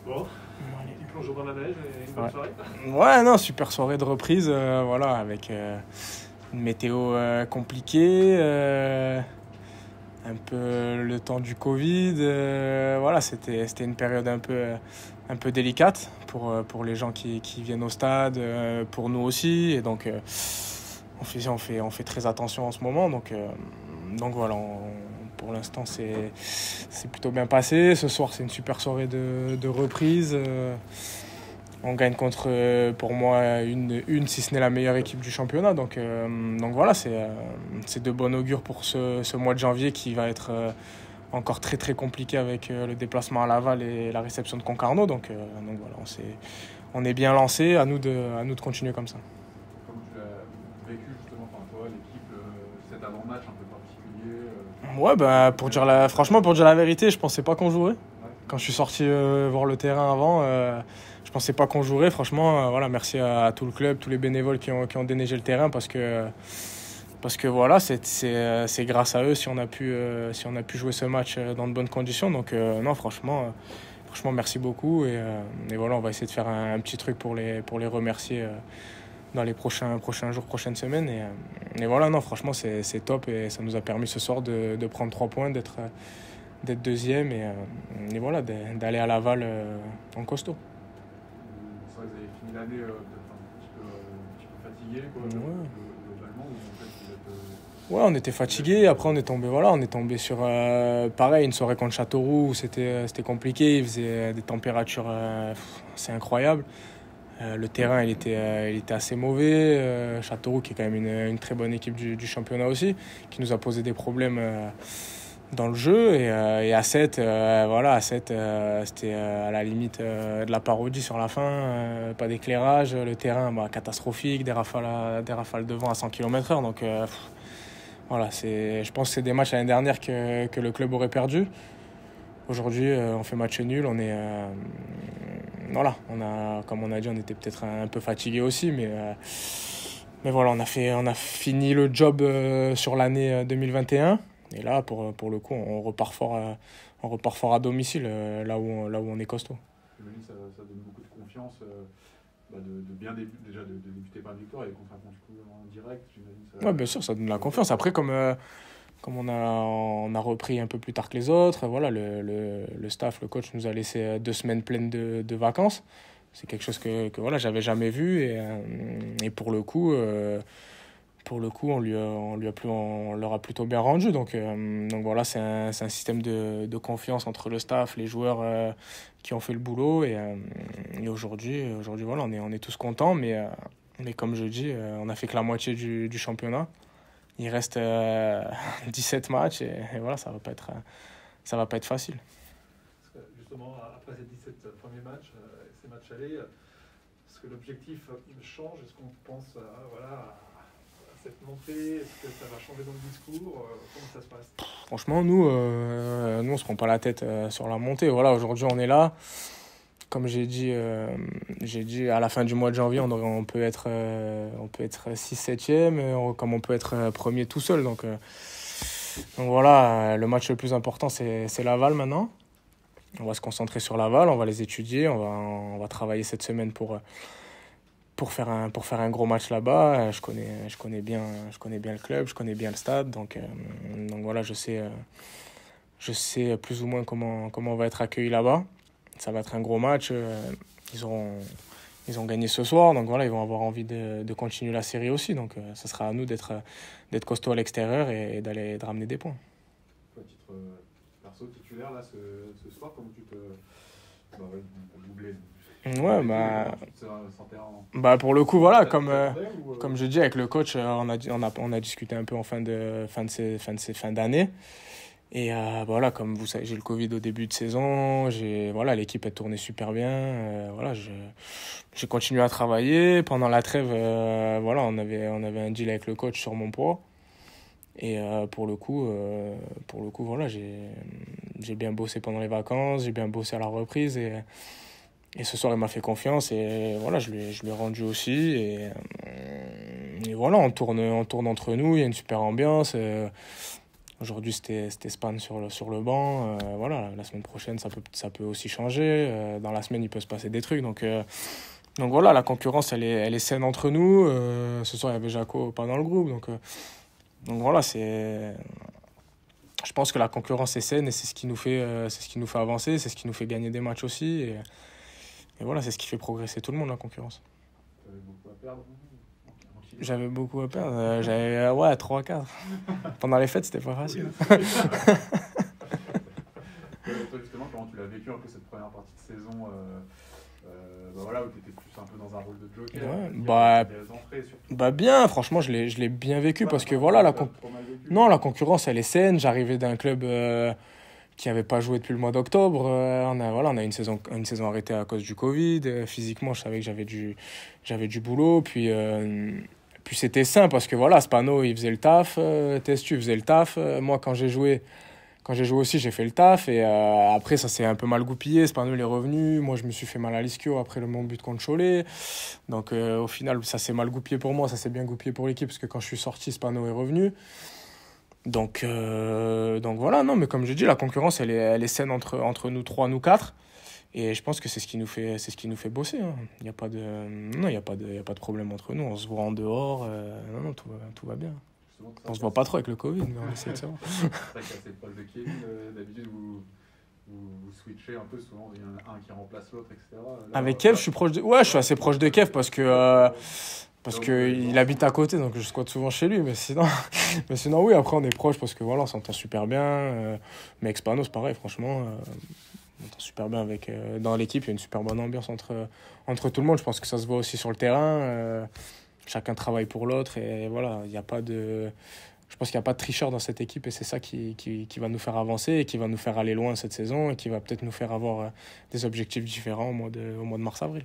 Bon, petit plongeon dans la neige et une bonne soirée. Ouais, non, super soirée de reprise, voilà, avec une météo compliquée, un peu le temps du Covid, voilà, c'était une période un peu délicate pour les gens qui viennent au stade, pour nous aussi, et donc on fait très attention en ce moment, donc voilà, pour l'instant c'est plutôt bien passé. Ce soir c'est une super soirée de reprise. On gagne contre, pour moi, si ce n'est la meilleure équipe du championnat. Donc voilà, c'est de bon augure pour ce mois de janvier qui va être encore très très compliqué avec le déplacement à Laval et la réception de Concarneau. Donc voilà, on est bien lancé, à nous de continuer comme ça. Comment tu l'as vécu justement, toi, l'équipe, cet avant-match un peu particulier Ouais, bah, franchement, pour dire la vérité, je pensais pas qu'on jouerait. Quand je suis sorti voir le terrain avant, je pensais pas qu'on jouerait. Franchement, voilà, merci à tout le club, tous les bénévoles qui ont déneigé le terrain parce que voilà, c'est grâce à eux si on a pu jouer ce match dans de bonnes conditions. Donc non, franchement, merci beaucoup et voilà, on va essayer de faire un petit truc pour les remercier dans les prochains jours, prochaines semaines et voilà, non, franchement, c'est top et ça nous a permis ce soir de prendre 3 points, d'être deuxième et voilà, d'aller à Laval en costaud. C'est vrai que vous avez fini l'année peut-être un petit peu fatigué, quoi, globalement, ou en fait vous êtes... Ouais, on était fatigué. Après, on est tombé sur pareil, une soirée contre Châteauroux où c'était compliqué. Il faisait des températures assez incroyables. Le terrain, il était assez mauvais. Châteauroux, qui est quand même une très bonne équipe du championnat aussi, qui nous a posé des problèmes dans le jeu. Et à 7, c'était à la limite de la parodie sur la fin. Pas d'éclairage, le terrain catastrophique, des rafales de vent à 100 km/h. Donc voilà, je pense que c'est des matchs l'année dernière que le club aurait perdu. Aujourd'hui, on fait match nul. Voilà, comme on a dit, on était peut-être un peu fatigué aussi, mais voilà, on a fini le job sur l'année 2021. Et là, pour le coup, on repart fort à domicile, là où on est costaud. J'imagine que ça donne beaucoup de confiance de bien déjà de débuter par une victoire et contre un match en direct. Ouais, bien sûr, ça donne la confiance. Après, comme on a repris un peu plus tard que les autres, voilà, le staff, le coach nous a laissé 2 semaines pleines de vacances. C'est quelque chose que voilà, j'avais jamais vu et pour le coup, on leur a plutôt bien rendu. Donc voilà, c'est un système de confiance entre le staff, les joueurs qui ont fait le boulot et aujourd'hui voilà, on est tous contents, mais comme je dis, on a fait que la moitié du championnat. Il reste 17 matchs et voilà, ça va pas être facile. Justement, après ces 17 premiers matchs, ces matchs allés, est-ce que l'objectif change? Est-ce qu'on pense à cette montée? Est-ce que ça va changer dans le discours? Comment ça se passe? Franchement, nous on se prend pas la tête sur la montée. Voilà, aujourd'hui on est là. Comme j'ai dit à la fin du mois de janvier, on peut être 6-7e, comme on peut être premier tout seul. Donc voilà, le match le plus important, c'est Laval maintenant. On va se concentrer sur Laval, on va les étudier, on va travailler cette semaine pour faire un gros match là-bas. Je connais bien le club, je connais bien le stade. Donc voilà, je sais plus ou moins comment on va être accueilli là-bas. Ça va être un gros match. Ils ont gagné ce soir, donc voilà, ils vont avoir envie de continuer la série aussi. Donc ça sera à nous d'être costaud à l'extérieur et de ramener des points. À titre perso, titulaire là ce soir, comment tu te doubler? Ouais, pour le coup, voilà, comme je dis avec le coach, on a discuté un peu en fin d'année. Et voilà, comme vous savez, j'ai le Covid au début de saison. Voilà, l'équipe a tourné super bien. Voilà, j'ai continué à travailler pendant la trêve. Voilà, on avait un deal avec le coach sur mon poids. Et pour le coup, voilà, j'ai bien bossé pendant les vacances. J'ai bien bossé à la reprise et ce soir il m'a fait confiance et voilà, je lui ai rendu aussi et voilà, on tourne entre nous. Il y a une super ambiance. Aujourd'hui, c'était Span sur le banc. Voilà, la semaine prochaine, ça peut aussi changer. Dans la semaine, il peut se passer des trucs. Donc voilà, la concurrence, elle est saine entre nous. Ce soir, il y avait Jaco pas dans le groupe. Donc voilà, je pense que la concurrence est saine et c'est ce qui nous fait avancer, c'est ce qui nous fait gagner des matchs aussi. Et voilà, c'est ce qui fait progresser tout le monde, la concurrence. Tu avais beaucoup à perdre? J'avais beaucoup à perdre. J'avais 3-4. Pendant les fêtes, c'était pas facile. Toi, justement, comment tu l'as vécu un peu cette première partie de saison voilà, où tu étais plus un peu dans un rôle de joker? Bien, franchement, je l'ai bien vécu parce que voilà, la concurrence, elle est saine. J'arrivais d'un club qui n'avait pas joué depuis le mois d'octobre. On a une saison arrêtée à cause du Covid. Physiquement, je savais que j'avais du boulot. Puis c'était sain parce que voilà, Spano, il faisait le taf. Testu faisait le taf. Moi, quand j'ai joué aussi, j'ai fait le taf. Et après, ça s'est un peu mal goupillé. Spano, il est revenu. Moi, je me suis fait mal à l'ischio après mon but contre Cholet. Donc, au final, ça s'est mal goupillé pour moi. Ça s'est bien goupillé pour l'équipe parce que quand je suis sorti, Spano est revenu. Donc voilà, non, mais comme je dis, la concurrence, elle est saine entre nous trois, nous quatre. Et je pense que c'est ce qui nous fait bosser. Hein. Il n'y a pas de problème entre nous. On se voit en dehors. Non, tout va bien. On se voit pas trop avec le Covid, mais on essaie de savoir. C'est vrai qu'il y a cette phase de Kevin, d'habitude, vous switchez un peu, souvent il y en a un qui remplace l'autre, etc. Là, avec Kev, je suis assez proche de Kev parce que il habite à côté, donc je squatte souvent chez lui. Mais sinon, oui, après on est proche parce que voilà, on s'entend super bien. Mais avec Spano, c'est pareil, franchement. On s'entend super bien dans l'équipe. Il y a une super bonne ambiance entre tout le monde. Je pense que ça se voit aussi sur le terrain. Chacun travaille pour l'autre et voilà, je pense qu'il n'y a pas de tricheur dans cette équipe et c'est ça qui va nous faire avancer et qui va nous faire aller loin cette saison et qui va peut-être nous faire avoir des objectifs différents au mois de mars-avril.